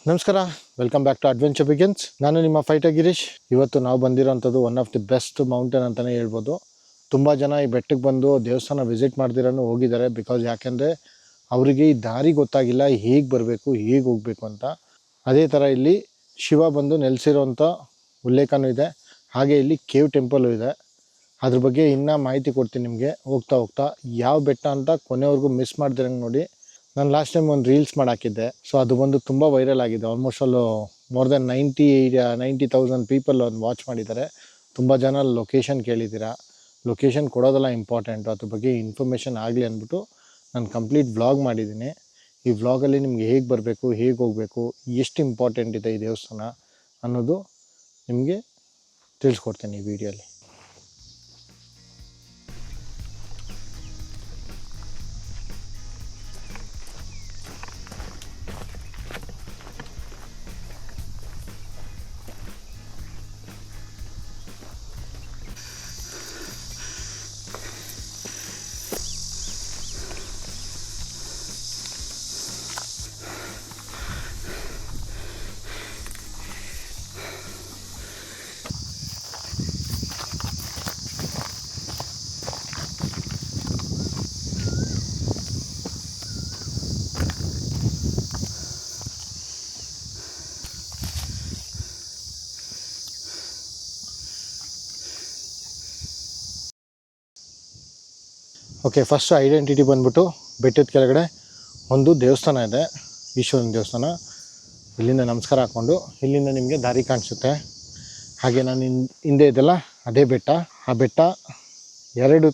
ನಮಸ್ಕಾರ, welcome back to adventure begins. ನಾನು ನಿಮ್ಮ ಫೈಟರ್ ಗಿರೀಶ್. ಇವತ್ತು ನಾವು ಬಂದಿರೋಂಥದ್ದು one of the best mountain ಅಂತಲೇ ಹೇಳ್ಬೋದು. ತುಂಬ ಜನ ಈ ಬೆಟ್ಟಕ್ಕೆ ಬಂದು ದೇವಸ್ಥಾನ ವಿಸಿಟ್ ಮಾಡ್ದಿರೋನು ಹೋಗಿದ್ದಾರೆ. ಯಾಕೆಂದರೆ ಅವರಿಗೆ ಈ ದಾರಿ ಗೊತ್ತಾಗಿಲ್ಲ, ಹೇಗೆ ಬರಬೇಕು, ಹೇಗೆ ಹೋಗಬೇಕು ಅಂತ. ಅದೇ ಥರ ಇಲ್ಲಿ ಶಿವ ಬಂದು ನೆಲೆಸಿರೋಂಥ ಉಲ್ಲೇಖನೂ ಇದೆ. ಹಾಗೆ ಇಲ್ಲಿ ಕೇವ್ ಟೆಂಪಲ್ಲು ಇದೆ. ಅದ್ರ ಬಗ್ಗೆ ಇನ್ನೂ ಮಾಹಿತಿ ಕೊಡ್ತೀನಿ ನಿಮಗೆ ಹೋಗ್ತಾ ಯಾವ ಬೆಟ್ಟ ಅಂತ ಕೊನೆವರೆಗೂ ಮಿಸ್ ಮಾಡ್ದಿರಂಗೆ ನೋಡಿ. ನಾನು ಲಾಸ್ಟ್ ಟೈಮ್ ಒಂದು ರೀಲ್ಸ್ ಮಾಡಾಕಿದ್ದೆ. ಸೊ ಅದು ಬಂದು ತುಂಬ ವೈರಲ್ ಆಗಿದೆ. ಆಲ್ಮೋಸ್ಟ್ ಅಲ್ಲೂ ಮೋರ್ ದೆನ್ 90,000 ಪೀಪಲ್ ಒಂದು ವಾಚ್ ಮಾಡಿದ್ದಾರೆ. ತುಂಬ ಜನ ಲೊಕೇಶನ್ ಕೇಳಿದ್ದೀರಾ. ಲೊಕೇಶನ್ ಕೊಡೋದೆಲ್ಲ ಇಂಪಾರ್ಟೆಂಟು. ಅದ್ರ ಬಗ್ಗೆ ಇನ್ಫಾರ್ಮೇಷನ್ ಆಗಲಿ ಅಂದ್ಬಿಟ್ಟು ನಾನು ಕಂಪ್ಲೀಟ್ ವ್ಲಾಗ್ ಮಾಡಿದ್ದೀನಿ. ಈ ವ್ಲಾಗಲ್ಲಿ ನಿಮಗೆ ಹೇಗೆ ಬರಬೇಕು, ಹೇಗೆ ಹೋಗಬೇಕು, ಎಷ್ಟು ಇಂಪಾರ್ಟೆಂಟ್ ಇದೆ ಈ ದೇವಸ್ಥಾನ ಅನ್ನೋದು ನಿಮಗೆ ತಿಳಿಸ್ಕೊಡ್ತೀನಿ ಈ ವಿಡಿಯೋಲಿ. ಓಕೆ, ಫಸ್ಟ್ ಐಡೆಂಟಿಟಿ ಬಂದ್ಬಿಟ್ಟು ಬೆಟ್ಟದ ಕೆಳಗಡೆ ಒಂದು ದೇವಸ್ಥಾನ ಇದೆ, ಈಶ್ವರನ ದೇವಸ್ಥಾನ. ಇಲ್ಲಿಂದ ನಮಸ್ಕಾರ ಹಾಕ್ಕೊಂಡು ಇಲ್ಲಿಂದ ನಿಮಗೆ ದಾರಿ ಕಾಣಿಸುತ್ತೆ. ಹಾಗೆ ನಾನು ಹಿಂದೆ ಇದೆಲ್ಲ ಅದೇ ಬೆಟ್ಟ. ಆ ಬೆಟ್ಟ ಎರಡು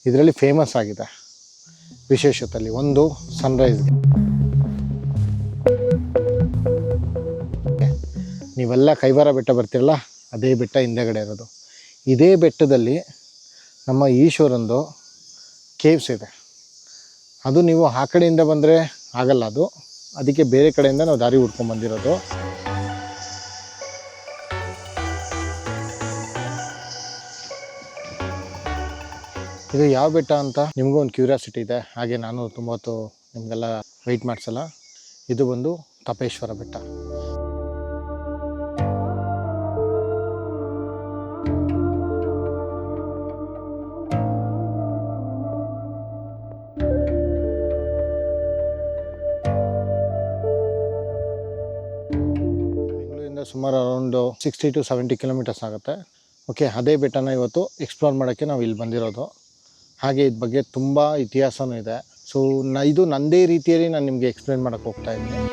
ಇದರಲ್ಲಿ ಫೇಮಸ್ ಆಗಿದೆ ವಿಶೇಷತೆಯಲ್ಲಿ. ಒಂದು ಸನ್ರೈಸ್ಗೆ, ನೀವೆಲ್ಲ ಕೈವಾರ ಬೆಟ್ಟ ಬರ್ತಿರಲ್ಲ, ಅದೇ ಬೆಟ್ಟ ಹಿಂದೆಗಡೆ ಇರೋದು. ಇದೇ ಬೆಟ್ಟದಲ್ಲಿ ನಮ್ಮ ಈಶ್ವರಂದು ಕೇವ್ಸ್ ಇದೆ. ಅದು ನೀವು ಆ ಕಡೆಯಿಂದ ಬಂದರೆ ಆಗಲ್ಲ, ಅದಕ್ಕೆ ಬೇರೆ ಕಡೆಯಿಂದ ನಾವು ದಾರಿ ಹುಡ್ಕೊಂಡು ಬಂದಿರೋದು. ಇದು ಯಾವ ಬೆಟ್ಟ ಅಂತ ನಿಮಗೂ ಒಂದು ಕ್ಯೂರಿಯಾಸಿಟಿ ಇದೆ. ಹಾಗೆ ನಾನು ತುಂಬ ಹೊತ್ತು ನಿಮಗೆಲ್ಲ ವೆಯ್ಟ್ ಮಾಡಿಸಲ್ಲ. ಇದು ಬಂದು ತಪೇಶ್ವರ ಬೆಟ್ಟ. ಸುಮಾರು ಅರೌಂಡು 60 to 70 ಕಿಲೋಮೀಟರ್ಸ್ ಆಗುತ್ತೆ. ಓಕೆ, ಅದೇ ಬೆಟ್ಟನ ಇವತ್ತು ಎಕ್ಸ್ಪ್ಲೋರ್ ಮಾಡೋಕ್ಕೆ ನಾವು ಇಲ್ಲಿ ಬಂದಿರೋದು. ಹಾಗೆ ಇದ್ರ ಬಗ್ಗೆ ತುಂಬ ಇತಿಹಾಸವೂ ಇದೆ. ಸೊ ಇದು ನನ್ನದೇ ರೀತಿಯಲ್ಲಿ ನಾನು ನಿಮಗೆ ಎಕ್ಸ್ಪ್ಲೇನ್ ಮಾಡೋಕ್ಕೆ ಹೋಗ್ತಾ ಇದ್ದೀನಿ.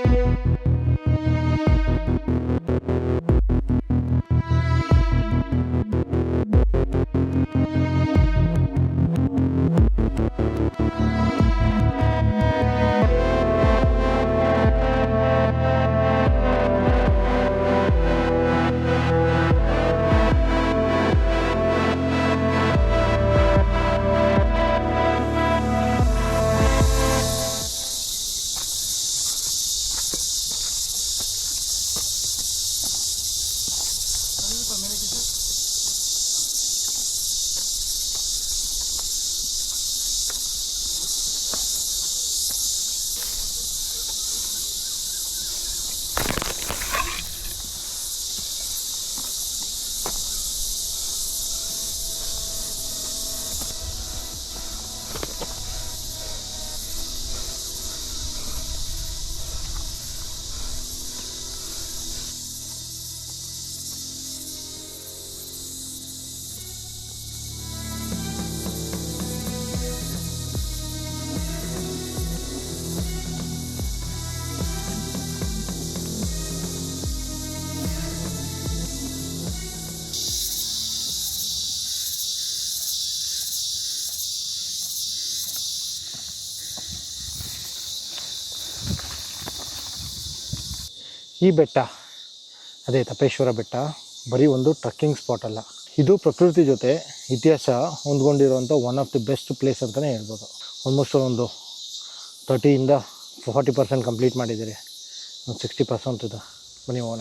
ಈ ಬೆಟ್ಟ ಅದೇ ತಪೇಶ್ವರ ಬೆಟ್ಟ ಬರೀ ಒಂದು ಟ್ರಕ್ಕಿಂಗ್ ಸ್ಪಾಟ್ ಅಲ್ಲ, ಇದು ಪ್ರಕೃತಿ ಜೊತೆ ಇತಿಹಾಸ ಹೊಂದ್ಕೊಂಡಿರುವಂಥ one of the best place ಅಂತಲೇ ಹೇಳ್ಬೋದು. ಆಲ್ಮೋಸ್ಟ್ ಒಂದು 30-40% ಕಂಪ್ಲೀಟ್ ಮಾಡಿದ್ದೀರಿ. ಒಂದು 60% ಇದೆ. ಬನ್ನಿ ಹೋಗೋಣ.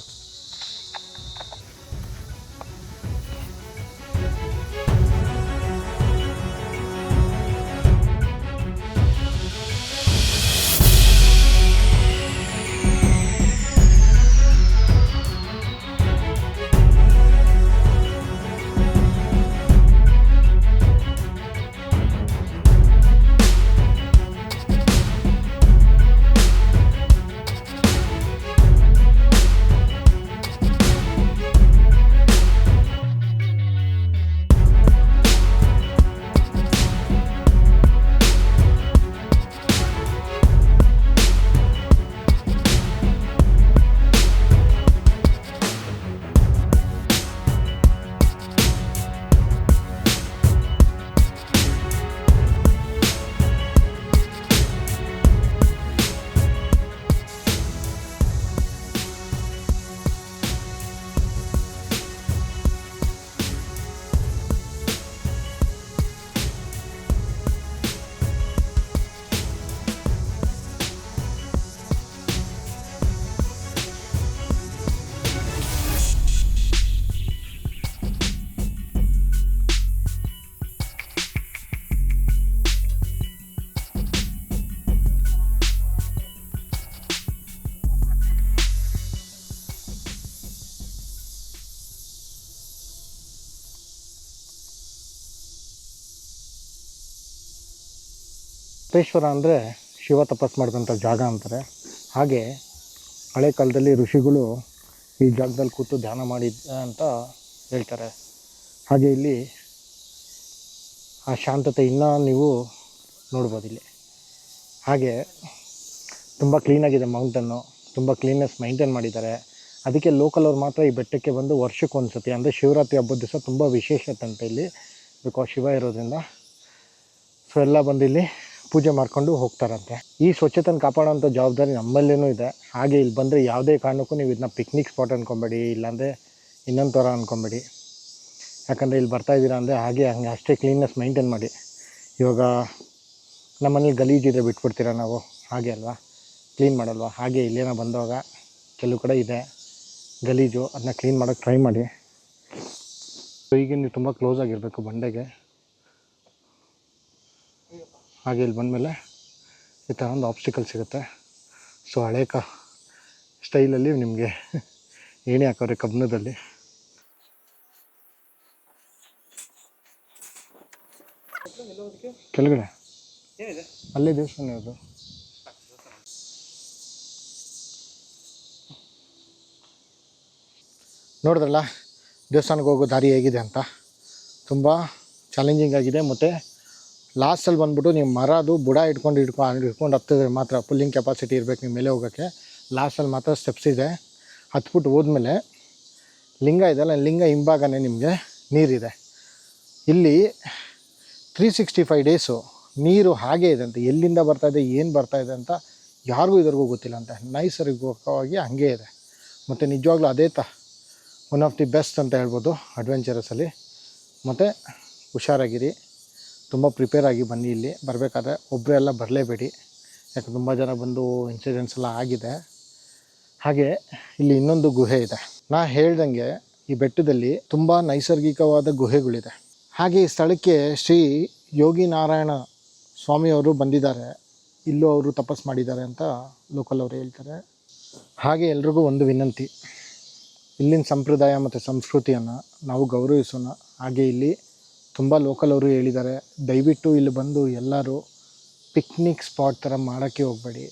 ತಪೇಶ್ವರ ಅಂದರೆ ಶಿವ ತಪಸ್ ಮಾಡಿದಂಥ ಜಾಗ ಅಂತಾರೆ. ಹಾಗೆ ಹಳೆ ಕಾಲದಲ್ಲಿ ಋಷಿಗಳು ಈ ಜಾಗದಲ್ಲಿ ಕೂತು ಧ್ಯಾನ ಮಾಡಿದ್ದ ಅಂತ ಹೇಳ್ತಾರೆ. ಹಾಗೆ ಇಲ್ಲಿ ಆ ಶಾಂತತೆ ಇನ್ನೂ ನೀವು ನೋಡ್ಬೋದು ಇಲ್ಲಿ. ಹಾಗೆ ತುಂಬ ಕ್ಲೀನಾಗಿದೆ ಮೌಂಟನ್ನು, ತುಂಬ ಕ್ಲೀನ್ನೆಸ್ ಮೈಂಟೈನ್ ಮಾಡಿದ್ದಾರೆ. ಅದಕ್ಕೆ ಲೋಕಲ್ ಅವ್ರು ಮಾತ್ರ ಈ ಬೆಟ್ಟಕ್ಕೆ ಬಂದು ವರ್ಷಕ್ಕೊಂದು ಸತಿ ಅಂದರೆ ಶಿವರಾತ್ರಿ ಹಬ್ಬದ ದಿವಸ ತುಂಬ ವಿಶೇಷತೆ ಅಂತ ಇಲ್ಲಿ, ಬಿಕಾಸ್ ಶಿವ ಇರೋದ್ರಿಂದ. ಸೊ ಎಲ್ಲ ಬಂದು ಇಲ್ಲಿ ಪೂಜೆ ಮಾಡ್ಕೊಂಡು ಹೋಗ್ತಾರಂತೆ. ಈ ಸ್ವಚ್ಛತೆನ ಕಾಪಾಡೋಂಥ ಜವಾಬ್ದಾರಿ ನಮ್ಮಲ್ಲೇ ಇದೆ. ಹಾಗೆ ಇಲ್ಲಿ ಬಂದರೆ ಯಾವುದೇ ಕಾರಣಕ್ಕೂ ನೀವು ಇದನ್ನ ಪಿಕ್ನಿಕ್ ಸ್ಪಾಟ್ ಅಂದ್ಕೊಬೇಡಿ, ಇಲ್ಲಾಂದರೆ ಇನ್ನೊಂದು ಥರ ಅಂದ್ಕೊಬೇಡಿ. ಯಾಕಂದರೆ ಇಲ್ಲಿ ಬರ್ತಾಯಿದ್ದೀರಾ ಅಂದರೆ ಹಾಗೆ ಹಂಗೆ ಅಷ್ಟೇ ಕ್ಲೀನ್ನೆಸ್ ಮೈಂಟೈನ್ ಮಾಡಿ. ಇವಾಗ ನಮ್ಮನೇಲಿ ಗಲೀಜಿದ್ರೆ ಬಿಟ್ಬಿಡ್ತೀರ ನಾವು, ಹಾಗೆ ಅಲ್ವಾ, ಕ್ಲೀನ್ ಮಾಡಲ್ವ? ಹಾಗೆ ಇಲ್ಲೇನೋ ಬಂದಾಗ ಕೆಲವು ಕಡೆ ಇದೆ ಗಲೀಜು, ಅದನ್ನ ಕ್ಲೀನ್ ಮಾಡೋಕ್ಕೆ ಟ್ರೈ ಮಾಡಿ. ಈಗ ನೀವು ತುಂಬ ಕ್ಲೋಸ್ ಆಗಿರಬೇಕು ಬಂಡೆಗೆ. ಹಾಗೆ ಇಲ್ಲಿ ಬಂದಮೇಲೆ ಈ ಥರ ಒಂದು ಆಬ್ಸ್ಟಿಕಲ್ ಸಿಗುತ್ತೆ. ಸೊ ಹಳೆ ಸ್ಟೈಲಲ್ಲಿ ನಿಮಗೆ ಏಣಿ ಹಾಕೋರೆ ಕಬ್ಬಣದಲ್ಲಿ. ಕೆಳಗಡೆ ಅಲ್ಲೇ ದೇವಸ್ಥಾನ ಅದು. ನೋಡಿದ್ರಲ್ಲ ದೇವಸ್ಥಾನಕ್ಕೆ ಹೋಗೋ ದಾರಿ ಹೇಗಿದೆ ಅಂತ. ತುಂಬ ಚಾಲೆಂಜಿಂಗ್ ಆಗಿದೆ. ಮತ್ತು ಲಾಸ್ಟಲ್ಲಿ ಬಂದ್ಬಿಟ್ಟು ನೀವು ಮರದು ಬುಡ ಹಿಡ್ಕೊಂಡು ಹತ್ತಿದ್ರೆ ಮಾತ್ರ ಪುಲ್ಲಿಂಗ್ ಕೆಪಾಸಿಟಿ ಇರಬೇಕು ನಿಮ್ಮ ಮೇಲೆ ಹೋಗೋಕ್ಕೆ. ಲಾಸ್ಟಲ್ಲಿ ಮಾತ್ರ ಸ್ಟೆಪ್ಸ್ ಇದೆ. ಹತ್ಬಿಟ್ಟು ಹೋದ್ಮೇಲೆ ಲಿಂಗ ಇದೆಲ್ಲ, ಲಿಂಗ ಹಿಂಭಾಗನೇ ನಿಮಗೆ ನೀರಿದೆ. ಇಲ್ಲಿ 365 ಡೇಸು ನೀರು ಹಾಗೇ ಇದೆ ಅಂತ. ಎಲ್ಲಿಂದ ಬರ್ತಾಯಿದೆ, ಏನು ಬರ್ತಾಯಿದೆ ಅಂತ ಯಾರಿಗೂ ಇದ್ರಿಗೂ ಗೊತ್ತಿಲ್ಲ ಅಂತ. ನೈಸರ್ಗಿಕವಾಗಿ ಹಾಗೇ ಇದೆ. ಮತ್ತು ನಿಜವಾಗ್ಲೂ ಅದೇ ಒನ್ ಆಫ್ ದಿ ಬೆಸ್ಟ್ ಅಂತ ಹೇಳ್ಬೋದು ಅಡ್ವೆಂಚರಸಲ್ಲಿ. ಮತ್ತು ಹುಷಾರಾಗಿರಿ, ತುಂಬ ಪ್ರಿಪೇರ್ ಆಗಿ ಬನ್ನಿ. ಇಲ್ಲಿ ಬರಬೇಕಾದ್ರೆ ಒಬ್ಬರೇ ಎಲ್ಲ ಬರಲೇಬೇಡಿ, ಯಾಕೆ ತುಂಬ ಜನ ಬಂದು ಇನ್ಸಿಡೆಂಟ್ಸ್ ಎಲ್ಲ ಆಗಿದೆ. ಹಾಗೆ ಇಲ್ಲಿ ಇನ್ನೊಂದು ಗುಹೆ ಇದೆ. ನಾ ಹೇಳ್ದಂಗೆ ಈ ಬೆಟ್ಟದಲ್ಲಿ ತುಂಬ ನೈಸರ್ಗಿಕವಾದ ಗುಹೆಗಳಿದೆ. ಹಾಗೆ ಈ ಸ್ಥಳಕ್ಕೆ ಶ್ರೀ ಯೋಗಿ ನಾರಾಯಣ ಸ್ವಾಮಿಯವರು ಬಂದಿದ್ದಾರೆ, ಇಲ್ಲೂ ಅವರು ತಪಸ್ ಮಾಡಿದ್ದಾರೆ ಅಂತ ಲೋಕಲ್ ಅವರು ಹೇಳ್ತಾರೆ. ಹಾಗೆ ಎಲ್ರಿಗೂ ಒಂದು ವಿನಂತಿ, ಇಲ್ಲಿನ ಸಂಪ್ರದಾಯ ಮತ್ತು ಸಂಸ್ಕೃತಿಯನ್ನು ನಾವು ಗೌರವಿಸೋಣ. ಹಾಗೆ ಇಲ್ಲಿ ತುಂಬ ಲೋಕಲ್ ಅವರು ಹೇಳಿದ್ದಾರೆ, ದಯವಿಟ್ಟು ಇಲ್ಲಿ ಬಂದು ಎಲ್ಲರೂ ಪಿಕ್ನಿಕ್ ಸ್ಪಾಟ್ ಥರ ಮಾಡೋಕ್ಕೆ ಹೋಗಬೇಡಿ.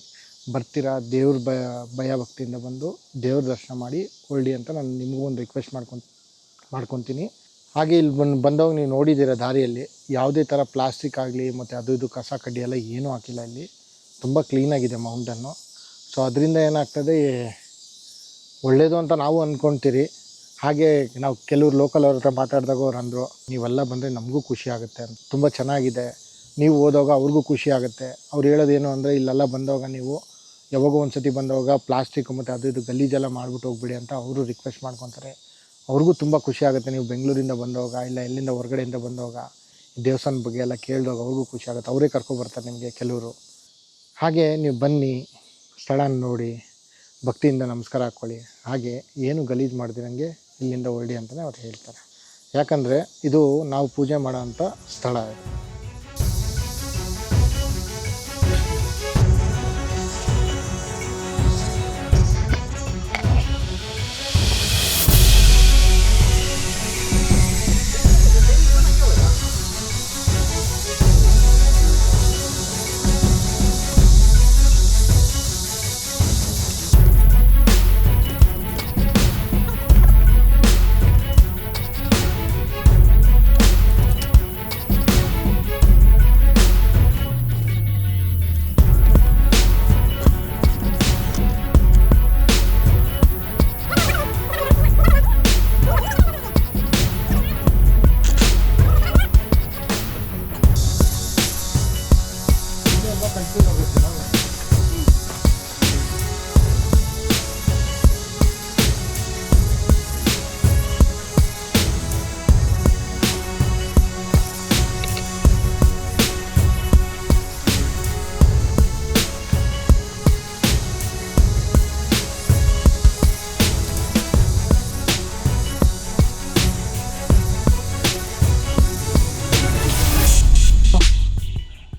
ಬರ್ತೀರಾ ದೇವ್ರ ಭಯ ಭಕ್ತಿಯಿಂದ ಬಂದು ದೇವ್ರ ದರ್ಶನ ಮಾಡಿ ಹೊರಡಿ ಅಂತ ನಾನು ನಿಮಗೂ ಒಂದು ರಿಕ್ವೆಸ್ಟ್ ಮಾಡ್ಕೊತೀನಿ. ಹಾಗೆ ಇಲ್ಲಿ ಬಂದವಾಗ ನೀವು ನೋಡಿದ್ದೀರ ದಾರಿಯಲ್ಲಿ ಯಾವುದೇ ಥರ ಪ್ಲಾಸ್ಟಿಕ್ ಆಗಲಿ ಮತ್ತು ಅದು ಇದು ಕಸ ಕಡ್ಡಿ ಎಲ್ಲ ಏನೂ ಹಾಕಿಲ್ಲ. ಇಲ್ಲಿ ತುಂಬ ಕ್ಲೀನಾಗಿದೆ ಮೌಂಟನ್ನು. ಸೊ ಅದರಿಂದ ಏನಾಗ್ತದೆ, ಒಳ್ಳೆಯದು ಅಂತ ನಾವು ಅಂದ್ಕೊಳ್ತೀರಿ. ಹಾಗೆ ನಾವು ಕೆಲವ್ರು ಲೋಕಲ್ ಅವ್ರ ಹತ್ರ ಮಾತಾಡಿದಾಗ ಅವ್ರು ಅಂದರು, ನೀವೆಲ್ಲ ಬಂದರೆ ನಮಗೂ ಖುಷಿ ಆಗುತ್ತೆ ಅಂತ. ತುಂಬ ಚೆನ್ನಾಗಿದೆ, ನೀವು ಹೋದಾಗ ಅವ್ರಿಗೂ ಖುಷಿ ಆಗುತ್ತೆ. ಅವ್ರು ಹೇಳೋದೇನು ಅಂದರೆ ಇಲ್ಲೆಲ್ಲ ಬಂದಾಗ ನೀವು ಯಾವಾಗೋ ಒಂದು ಸತಿ ಬಂದಾಗ ಪ್ಲಾಸ್ಟಿಕ್ ಮತ್ತು ಅದು ಇದು ಗಲೀಜೆಲ್ಲ ಮಾಡಿಬಿಟ್ಟು ಹೋಗ್ಬಿಡಿ ಅಂತ ಅವರು ರಿಕ್ವೆಸ್ಟ್ ಮಾಡ್ಕೊತಾರೆ. ಅವ್ರಿಗೂ ತುಂಬ ಖುಷಿ ಆಗುತ್ತೆ. ನೀವು ಬೆಂಗಳೂರಿಂದ ಬಂದಾಗ ಇಲ್ಲ ಎಲ್ಲಿಂದ ಹೊರಗಡೆಯಿಂದ ಬಂದಾಗ ದೇವಸ್ಥಾನದ ಬಗ್ಗೆ ಎಲ್ಲ ಕೇಳಿದಾಗ ಅವ್ರಿಗೂ ಖುಷಿ ಆಗುತ್ತೆ. ಅವರೇ ಕರ್ಕೊಬರ್ತಾರೆ ನಿಮಗೆ ಕೆಲವರು. ಹಾಗೆ ನೀವು ಬನ್ನಿ, ಸ್ಥಳನ ನೋಡಿ, ಭಕ್ತಿಯಿಂದ ನಮಸ್ಕಾರ ಹಾಕ್ಕೊಳ್ಳಿ. ಹಾಗೆ ಏನು ಗಲೀಜು ಮಾಡ್ದಿರಂಗೆ ಇಲ್ಲಿಂದ ಹೊರಡಿ ಅಂತಲೇ ಅವ್ರು ಹೇಳ್ತಾರೆ. ಯಾಕಂದರೆ ಇದು ನಾವು ಪೂಜೆ ಮಾಡೋ ಅಂಥ ಸ್ಥಳ ಇದು.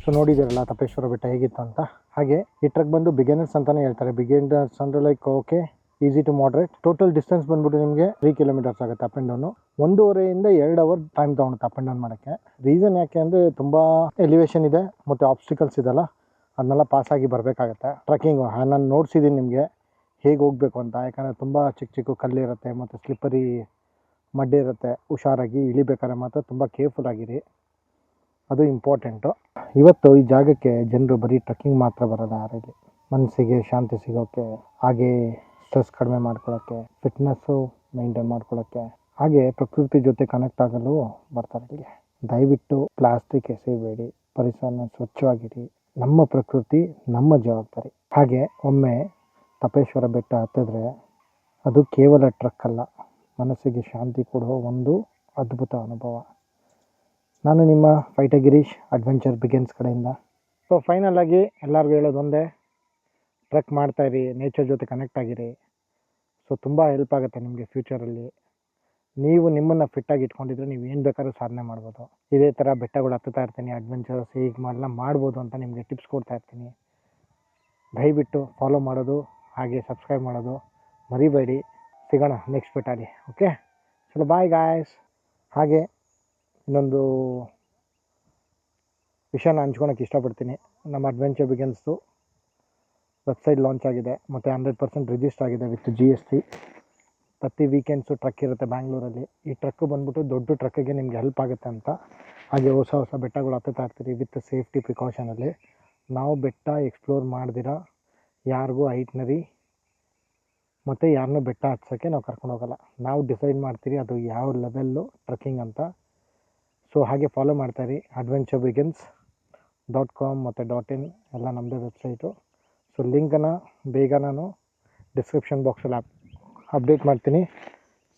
ಸೊ ನೋಡಿದ್ದೀರಲ್ಲ ತಪೇಶ್ವರ ಬೆಟ್ಟ ಹೇಗಿತ್ತು ಅಂತ. ಹಾಗೆ ಈ ಟ್ರಕ್ ಬಂದು ಬಿಗಿನರ್ಸ್ ಅಂತಲೇ ಹೇಳ್ತಾರೆ. ಬಿಗಿನರ್ಸ್ ಅಂದರೆ like okay easy to moderate. Total distance ಬಂದ್ಬಿಟ್ಟು ನಿಮಗೆ 3 ಕಿಲೋಮೀಟರ್ಸ್ ಆಗುತ್ತೆ ಅಪ್ ಆ್ಯಂಡ್ ಡೌನು. 1.5 ಇಂದ 2 ಅವರ್ ಟೈಮ್ ತೊಗೊಳುತ್ತೆ ಅಪ್ ಆ್ಯಂಡ್ ಡೌನ್ ಮಾಡೋಕ್ಕೆ. ರೀಸನ್ ಯಾಕೆ ಅಂದರೆ ತುಂಬ ಎಲಿವೇಶನ್ ಇದೆ ಮತ್ತು ಆಬ್ಸ್ಟಿಕಲ್ಸ್ ಇದೆಲ್ಲ, ಅದನ್ನೆಲ್ಲ ಪಾಸಾಗಿ ಬರಬೇಕಾಗತ್ತೆ. ಟ್ರಕ್ಕಿಂಗು ನಾನು ನೋಡ್ಸಿದ್ದೀನಿ ನಿಮಗೆ ಹೇಗೆ ಹೋಗಬೇಕು ಅಂತ. ಯಾಕಂದರೆ ತುಂಬ ಚಿಕ್ಕ ಚಿಕ್ಕ ಕಲ್ಲಿರುತ್ತೆ ಮತ್ತು ಸ್ಲಿಪ್ಪರಿ ಮಡ್ ಇರುತ್ತೆ. ಹುಷಾರಾಗಿ ಇಳಿಬೇಕಾದ್ರೆ ಮಾತ್ರ ತುಂಬ ಕೇರ್ಫುಲ್ ಆಗಿರಿ, ಅದು ಇಂಪಾರ್ಟೆಂಟು. ಇವತ್ತು ಈ ಜಾಗಕ್ಕೆ ಜನರು ಬರೀ ಟ್ರಕ್ಕಿಂಗ್ ಮಾತ್ರ ಬರೋಲ್ಲ ಯಾರಲ್ಲಿ, ಮನಸ್ಸಿಗೆ ಶಾಂತಿ ಸಿಗೋಕ್ಕೆ, ಹಾಗೇ ಸ್ಟ್ರೆಸ್ ಕಡಿಮೆ ಮಾಡ್ಕೊಳ್ಳೋಕ್ಕೆ, ಫಿಟ್ನೆಸ್ಸು ಮೇಂಟೈನ್ ಮಾಡ್ಕೊಳ್ಳೋಕ್ಕೆ, ಹಾಗೆ ಪ್ರಕೃತಿ ಜೊತೆ ಕನೆಕ್ಟ್ ಆಗಲು ಬರ್ತಾರೆ ಇಲ್ಲಿಗೆ. ದಯವಿಟ್ಟು ಪ್ಲಾಸ್ಟಿಕ್ ಎಸೆಯಬೇಡಿ, ಪರಿಸರನ ಸ್ವಚ್ಛವಾಗಿರಿ. ನಮ್ಮ ಪ್ರಕೃತಿ ನಮ್ಮ ಜವಾಬ್ದಾರಿ. ಹಾಗೆ ಒಮ್ಮೆ ತಪೇಶ್ವರ ಬೆಟ್ಟ ಹತ್ತಿದ್ರೆ ಅದು ಕೇವಲ ಟ್ರಕ್ ಅಲ್ಲ, ಮನಸ್ಸಿಗೆ ಶಾಂತಿ ಕೊಡುವ ಒಂದು ಅದ್ಭುತ ಅನುಭವ. ನಾನು ನಿಮ್ಮ ಫೈಟರ್ ಗಿರೀಶ್, ಅಡ್ವೆಂಚರ್ ಬಿಗಿನ್ಸ್ ಕಡೆಯಿಂದ. ಸೊ ಫೈನಲ್ ಆಗಿ ಎಲ್ಲರಿಗೂ ಹೇಳೋದು ಒಂದೇ, ಟ್ರಕ್ ಮಾಡ್ತಾಯಿರಿ, ನೇಚರ್ ಜೊತೆ ಕನೆಕ್ಟ್ ಆಗಿರಿ. ಸೊ ತುಂಬ ಹೆಲ್ಪ್ ಆಗುತ್ತೆ ನಿಮಗೆ ಫ್ಯೂಚರಲ್ಲಿ. ನೀವು ನಿಮ್ಮನ್ನು ಫಿಟ್ಟಾಗಿ ಇಟ್ಕೊಂಡಿದ್ರೆ ನೀವು ಏನು ಬೇಕಾದ್ರೂ ಸಾಧನೆ ಮಾಡ್ಬೋದು. ಇದೇ ಥರ ಬೆಟ್ಟಗಳು ಹತ್ತುತ್ತಾ ಇರ್ತೀನಿ, ಅಡ್ವೆಂಚರ್ಸ್ ಹೀಗೆ ಮಾಡ್ಬೋದು ಅಂತ ನಿಮಗೆ ಟಿಪ್ಸ್ ಕೊಡ್ತಾ ಇರ್ತೀನಿ. ದಯವಿಟ್ಟು ಫಾಲೋ ಮಾಡೋದು ಹಾಗೆ ಸಬ್ಸ್ಕ್ರೈಬ್ ಮಾಡೋದು ಮರಿಬೇಡಿ. ಸಿಗೋಣ ನೆಕ್ಸ್ಟ್ ಬೆಟ್ಟಲ್ಲಿ. ಓಕೆ, ಚಲೋ ಬಾಯ್ ಗಾಯ್ಸ್. ಹಾಗೆ ಇನ್ನೊಂದು ವಿಷಯನ ಹಂಚ್ಕೊಳಕ್ಕೆ ಇಷ್ಟಪಡ್ತೀನಿ. ನಮ್ಮ ಅಡ್ವೆಂಚರ್ ಬಿಗಿನ್ಸ್ದು ವೆಬ್ಸೈಟ್ ಲಾಂಚ್ ಆಗಿದೆ ಮತ್ತು 100% ರಿಜಿಸ್ಟರ್ ಆಗಿದೆ ವಿತ್ GST. ಪ್ರತಿ ವೀಕೆಂಡ್ಸು ಟ್ರಕ್ ಇರುತ್ತೆ ಬ್ಯಾಂಗ್ಳೂರಲ್ಲಿ. ಈ ಟ್ರಕ್ಕು ಬಂದ್ಬಿಟ್ಟು ದೊಡ್ಡ ಟ್ರಕ್ಕಿಗೆ ನಿಮ್ಗೆ ಹೆಲ್ಪ್ ಆಗುತ್ತೆ ಅಂತ. ಹಾಗೆ ಹೊಸ ಹೊಸ ಬೆಟ್ಟಗಳು ಹತ್ತುತ್ತಾ ಇರ್ತೀರಿ ವಿತ್ ಸೇಫ್ಟಿ ಪ್ರಿಕಾಷನಲ್ಲಿ. ನಾವು ಬೆಟ್ಟ ಎಕ್ಸ್ಪ್ಲೋರ್ ಮಾಡ್ದಿರ ಯಾರಿಗೂ ಐಟ್ನರಿ ಮತ್ತು ಯಾರನ್ನೂ ಬೆಟ್ಟ ಹತ್ಸೋಕ್ಕೆ ನಾವು ಕರ್ಕೊಂಡು ಹೋಗೋಲ್ಲ. ನಾವು ಡಿಸೈಡ್ ಮಾಡ್ತೀರಿ ಅದು ಯಾವ ಲೆವೆಲ್ಲು ಟ್ರಕ್ಕಿಂಗ್ ಅಂತ. ಸೊ ಹಾಗೆ ಫಾಲೋ ಮಾಡ್ತಾಯಿರಿ. adventurebegins.com ಮತ್ತು .in ಎಲ್ಲ ನಮ್ಮದೇ ವೆಬ್ಸೈಟು. ಸೊ ಲಿಂಕನ್ನು ಬೇಗ ನಾನು ಡಿಸ್ಕ್ರಿಪ್ಷನ್ ಬಾಕ್ಸಲ್ಲಿ ಅಪ್ಡೇಟ್ ಮಾಡ್ತೀನಿ.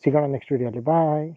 ಸಿಗೋಣ ನೆಕ್ಸ್ಟ್ ವೀಡಿಯೋಲಿ. ಬಾಯ್.